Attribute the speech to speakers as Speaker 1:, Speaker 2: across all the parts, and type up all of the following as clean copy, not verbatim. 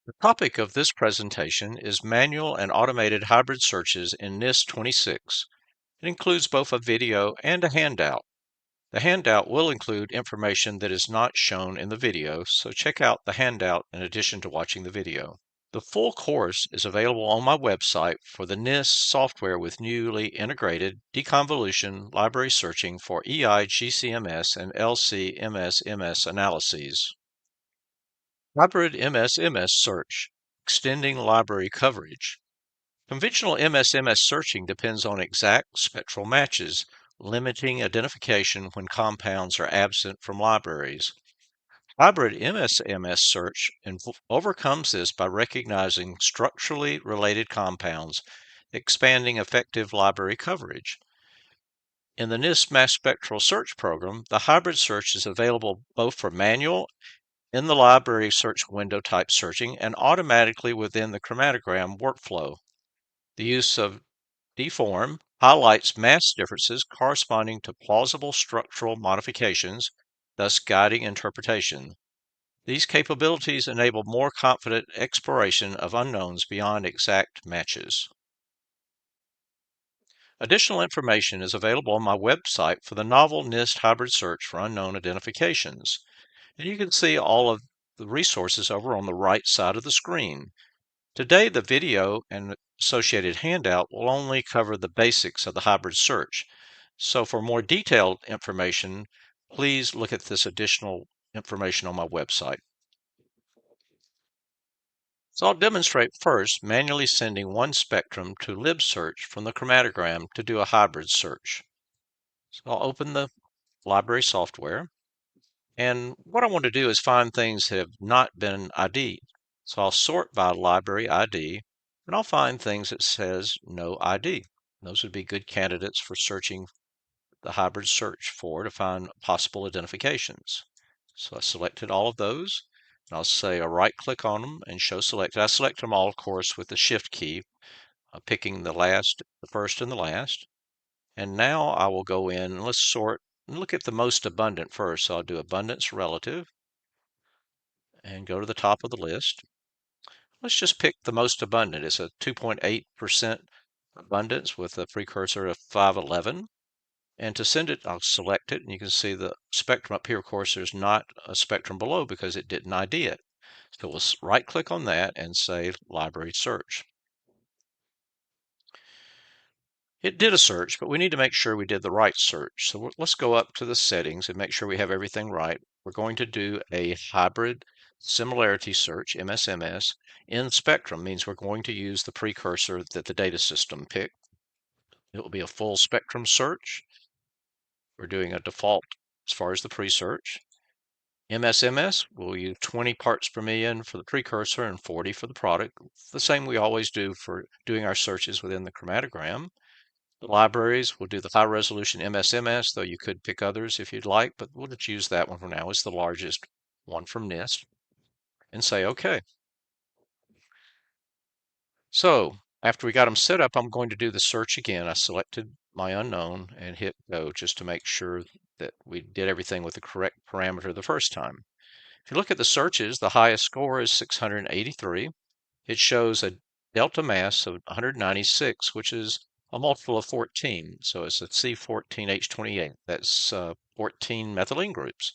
Speaker 1: The topic of this presentation is manual and automated hybrid searches in NIST26. It includes both a video and a handout. The handout will include information that is not shown in the video, so check out the handout in addition to watching the video. The full course is available on my website for the NIST software with newly integrated deconvolution library searching for EI, GCMS, and LC-MS-MS analyses. Hybrid MS-MS search, extending library coverage. Conventional MS-MS searching depends on exact spectral matches, limiting identification when compounds are absent from libraries. Hybrid MS-MS search overcomes this by recognizing structurally related compounds, expanding effective library coverage. In the NIST Mass Spectral Search program, the hybrid search is available both for manual in the library search window type searching and automatically within the chromatogram workflow. The use of deform highlights mass differences corresponding to plausible structural modifications, thus guiding interpretation. These capabilities enable more confident exploration of unknowns beyond exact matches. Additional information is available on my website for the novel NIST hybrid search for unknown identifications. And you can see all of the resources over on the right side of the screen. Today, the video and associated handout will only cover the basics of the hybrid search. So for more detailed information, please look at this additional information on my website. So I'll demonstrate first manually sending one spectrum to LibSearch from the chromatogram to do a hybrid search. So I'll open the library software. And what I want to do is find things that have not been ID'd. So I'll sort by library ID, and I'll find things that says no ID. Those would be good candidates for searching the hybrid search for to find possible identifications. So I selected all of those, and I'll say a right click on them and show selected. I select them all, of course, with the shift key, picking the first and the last. And now I will go in and let's sort and look at the most abundant first. So I'll do abundance relative and go to the top of the list. Let's just pick the most abundant. It's a 2.8% abundance with a precursor of 511. And to send it, I'll select it, and you can see the spectrum up here. Of course, there's not a spectrum below because it didn't ID it. So we'll right-click on that and say Library Search. It did a search, but we need to make sure we did the right search. So let's go up to the settings and make sure we have everything right. We're going to do a hybrid similarity search, MSMS, in spectrum. Means we're going to use the precursor that the data system picked. It will be a full spectrum search. We're doing a default as far as the pre-search. MSMS, we'll use 20 parts per million for the precursor and 40 for the product. The same we always do for doing our searches within the chromatogram. The libraries will do the high resolution MSMS, though you could pick others if you'd like, but we'll just use that one for now. It's the largest one from NIST, and say OK. So after we got them set up, I'm going to do the search again. I selected my unknown and hit go just to make sure that we did everything with the correct parameter the first time. If you look at the searches, the highest score is 683. It shows a delta mass of 196, which is a multiple of 14. So it's a C14H28. That's 14 methylene groups.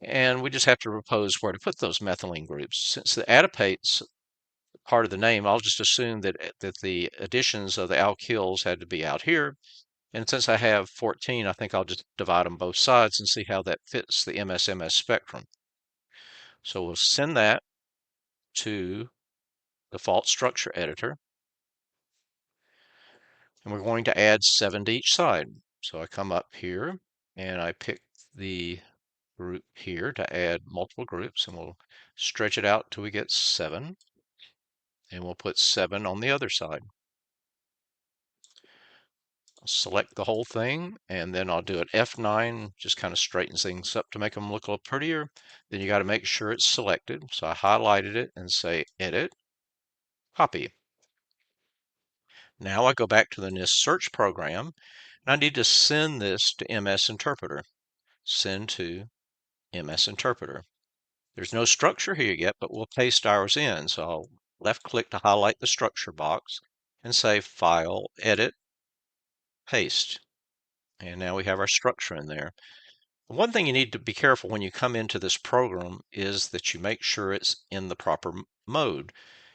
Speaker 1: And we just have to propose where to put those methylene groups. Since the adipate's part of the name, I'll just assume that the additions of the alkyls had to be out here. And since I have 14, I think I'll just divide them both sides and see how that fits the MSMS spectrum. So we'll send that to default structure editor. And we're going to add 7 to each side. So I come up here and I pick the group here to add multiple groups, and we'll stretch it out till we get 7. And we'll put 7 on the other side. I'll select the whole thing, and then I'll do an F9, just kind of straightens things up to make them look a little prettier. Then you got to make sure it's selected. So I highlighted it and say Edit, Copy. Now I go back to the NIST search program, and I need to send this to MS Interpreter. Send to MS Interpreter. There's no structure here yet, but we'll paste ours in. So I'll left click to highlight the structure box and say File, Edit, Paste. And now we have our structure in there. One thing you need to be careful when you come into this program is that you make sure it's in the proper mode.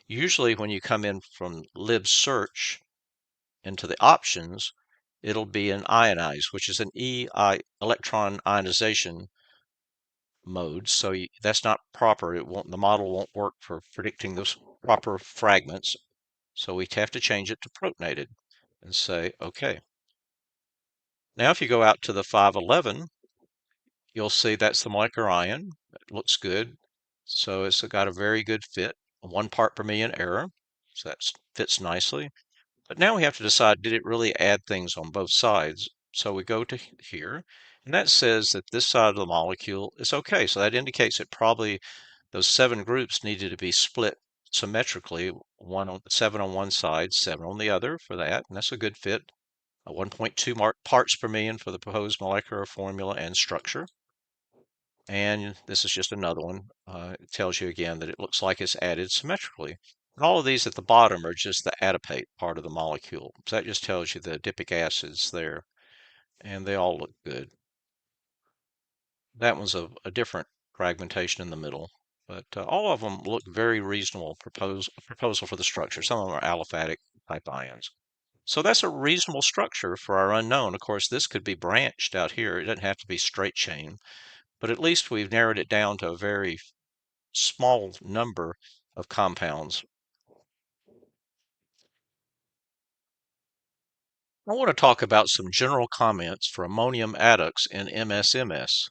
Speaker 1: Usually when you come in from lib search into the options, it'll be an ionize, which is an electron ionization mode. So that's not proper. The model won't work for predicting those proper fragments. So we have to change it to protonated and say OK. Now if you go out to the 511, you'll see that's the molecular ion. It looks good. So it's got a very good fit, 1 part per million error. So that fits nicely. But now we have to decide, did it really add things on both sides? So we go to here, and that says that this side of the molecule is okay. So that indicates that probably those 7 groups needed to be split symmetrically, 7 on one side, 7 on the other for that, and that's a good fit. 1.2 parts per million for the proposed molecular formula and structure. And this is just another one. It tells you again that it looks like it's added symmetrically. And all of these at the bottom are just the adipate part of the molecule. So that just tells you the adipic acids there. And they all look good. That one's a different fragmentation in the middle. But all of them look very reasonable proposal for the structure. Some of them are aliphatic type ions. So that's a reasonable structure for our unknown. Of course, this could be branched out here. It doesn't have to be straight chain. But at least we've narrowed it down to a very small number of compounds. I want to talk about some general comments for ammonium adducts in MSMS.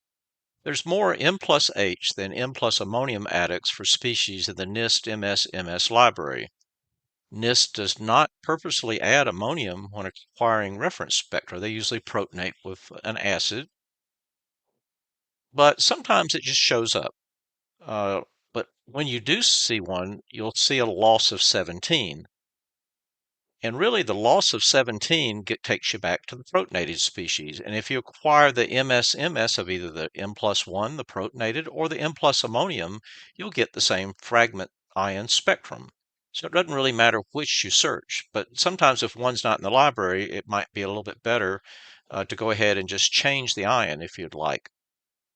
Speaker 1: There's more M plus H than M plus ammonium adducts for species in the NIST MSMS library. NIST does not purposely add ammonium when acquiring reference spectra. They usually protonate with an acid, but sometimes it just shows up. But when you do see one, you'll see a loss of 17. And really, the loss of 17 takes you back to the protonated species. And if you acquire the MSMS of either the M plus 1, the protonated, or the M plus ammonium, you'll get the same fragment ion spectrum. So it doesn't really matter which you search. But sometimes if one's not in the library, it might be a little bit better to go ahead and just change the ion if you'd like.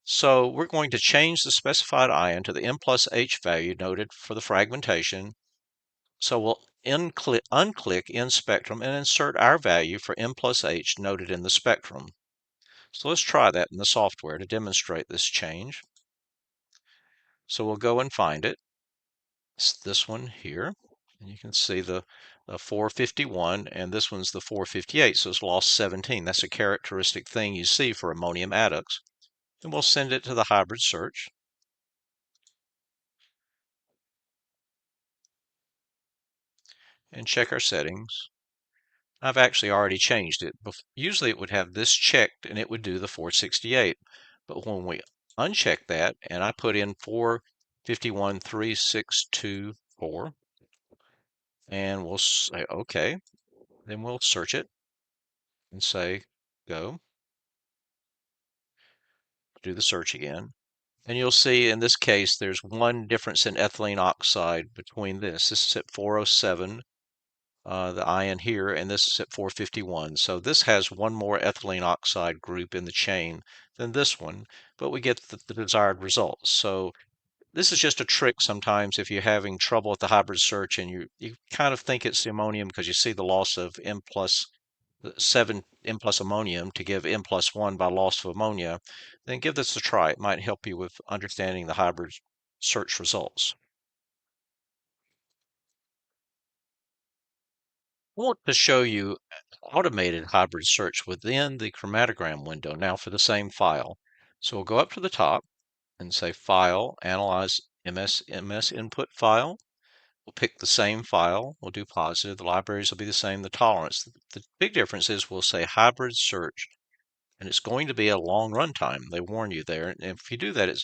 Speaker 1: So we're going to change the specified ion to the M plus H value noted for the fragmentation. So we'll unclick in spectrum and insert our value for M plus H noted in the spectrum. So let's try that in the software to demonstrate this change. So we'll go and find it. It's this one here. And you can see the 451, and this one's the 458, so it's lost 17. That's a characteristic thing you see for ammonium adducts. And we'll send it to the hybrid search. And check our settings. I've actually already changed it. Usually it would have this checked and it would do the 468. But when we uncheck that and I put in 4513624 and we'll say OK, then we'll search it and say go, do the search again. And you'll see in this case there's one difference in ethylene oxide between this. This is at 407. The ion here, and this is at 451. So this has one more ethylene oxide group in the chain than this one, but we get the desired results. So this is just a trick sometimes if you're having trouble with the hybrid search and you kind of think it's the ammonium because you see the loss of M plus 7 M plus ammonium to give M plus 1 by loss of ammonia, then give this a try. It might help you with understanding the hybrid search results. I want to show you automated hybrid search within the chromatogram window now for the same file. So we'll go up to the top and say File, Analyze MS Input File. We'll pick the same file. We'll do positive. The libraries will be the same, the tolerance. The big difference is we'll say hybrid search, and it's going to be a long runtime. They warn you there. And if you do that,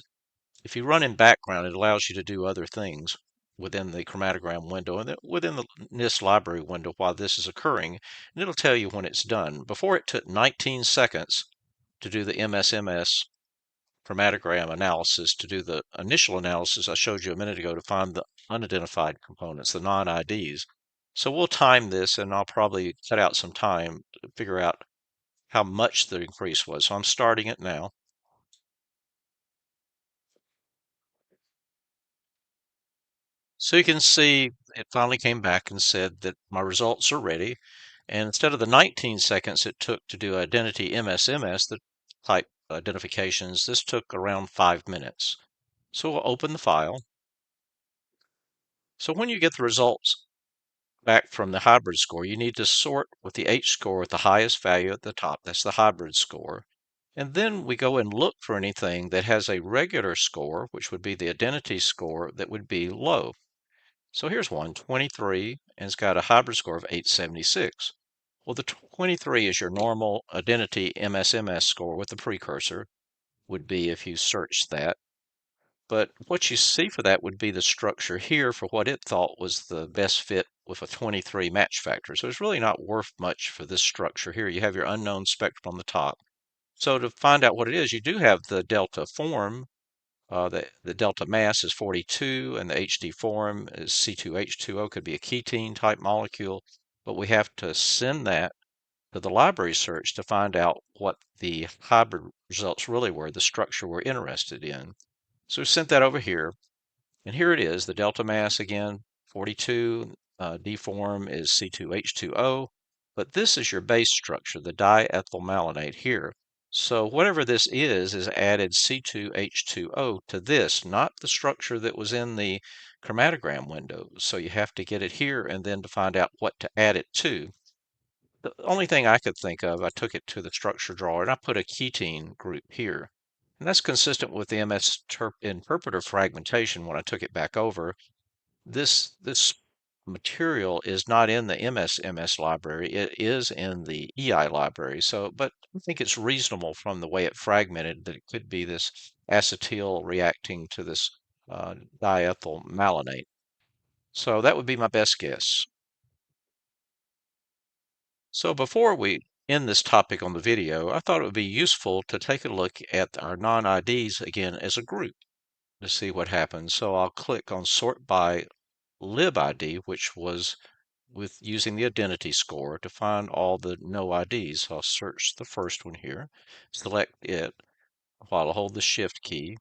Speaker 1: if you run in background, it allows you to do other things within the chromatogram window and within the NIST library window while this is occurring, and it'll tell you when it's done. Before it took 19 seconds to do the MSMS chromatogram analysis to do the initial analysis I showed you a minute ago to find the unidentified components, the non-IDs. So we'll time this, and I'll probably cut out some time to figure out how much the increase was. So I'm starting it now. So you can see it finally came back and said that my results are ready. And instead of the 19 seconds it took to do identity MSMS, the type identifications, this took around 5 minutes. So we'll open the file. So when you get the results back from the hybrid score, you need to sort with the H score with the highest value at the top. That's the hybrid score. And then we go and look for anything that has a regular score, which would be the identity score, that would be low. So here's one, 23, and it's got a hybrid score of 876. Well, the 23 is your normal identity MSMS score with the precursor, would be if you search that. But what you see for that would be the structure here for what it thought was the best fit with a 23 match factor. So it's really not worth much for this structure here. You have your unknown spectrum on the top. So to find out what it is, you do have the delta form. The delta mass is 42, and the HD form is C2H2O, could be a ketene type molecule. But we have to send that to the library search to find out what the hybrid results really were, the structure we're interested in. So we sent that over here, and here it is, the delta mass again, 42, D form is C2H2O, but this is your base structure, the diethylmalonate here. So whatever this is added C2H2O to this, not the structure that was in the chromatogram window. So you have to get it here and then to find out what to add it to. The only thing I could think of, I took it to the structure drawer and I put a ketene group here. And that's consistent with the interpreter fragmentation when I took it back over. This material is not in the MSMS library. It is in the EI library. So, but I think it's reasonable from the way it fragmented that it could be this acetyl reacting to this diethyl malonate. So that would be my best guess. So before we end this topic on the video, I thought it would be useful to take a look at our non-IDs again as a group to see what happens. So I'll click on sort by libID, which was with using the identity score to find all the no IDs. So I'll search the first one here, select it while I hold the shift key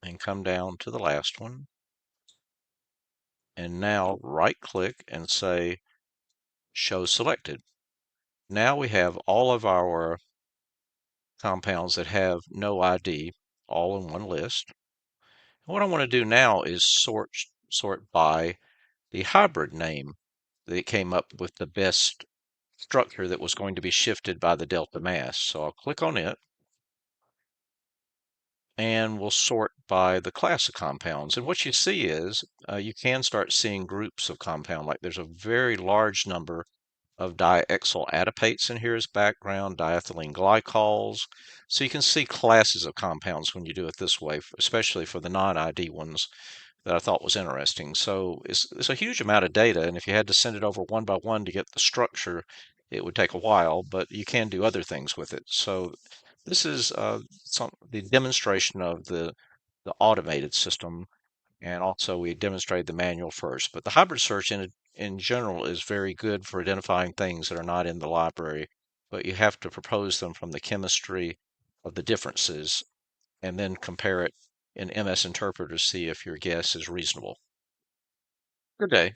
Speaker 1: and come down to the last one. And now right click and say show selected. Now we have all of our compounds that have no ID all in one list. What I want to do now is sort by the hybrid name that came up with the best structure that was going to be shifted by the delta mass. So I'll click on it and we'll sort by the class of compounds. And what you see is you can start seeing groups of compound, like there's a very large number of diethyl adipates in here as background, diethylene glycols. So you can see classes of compounds when you do it this way, especially for the non-ID ones that I thought was interesting. So it's a huge amount of data, and if you had to send it over one by one to get the structure, it would take a while, but you can do other things with it. So this is the demonstration of the automated system, and also we demonstrated the manual first. But the hybrid search in general is very good for identifying things that are not in the library, but you have to propose them from the chemistry of the differences and then compare it in MS Interpreter to see if your guess is reasonable. Good day.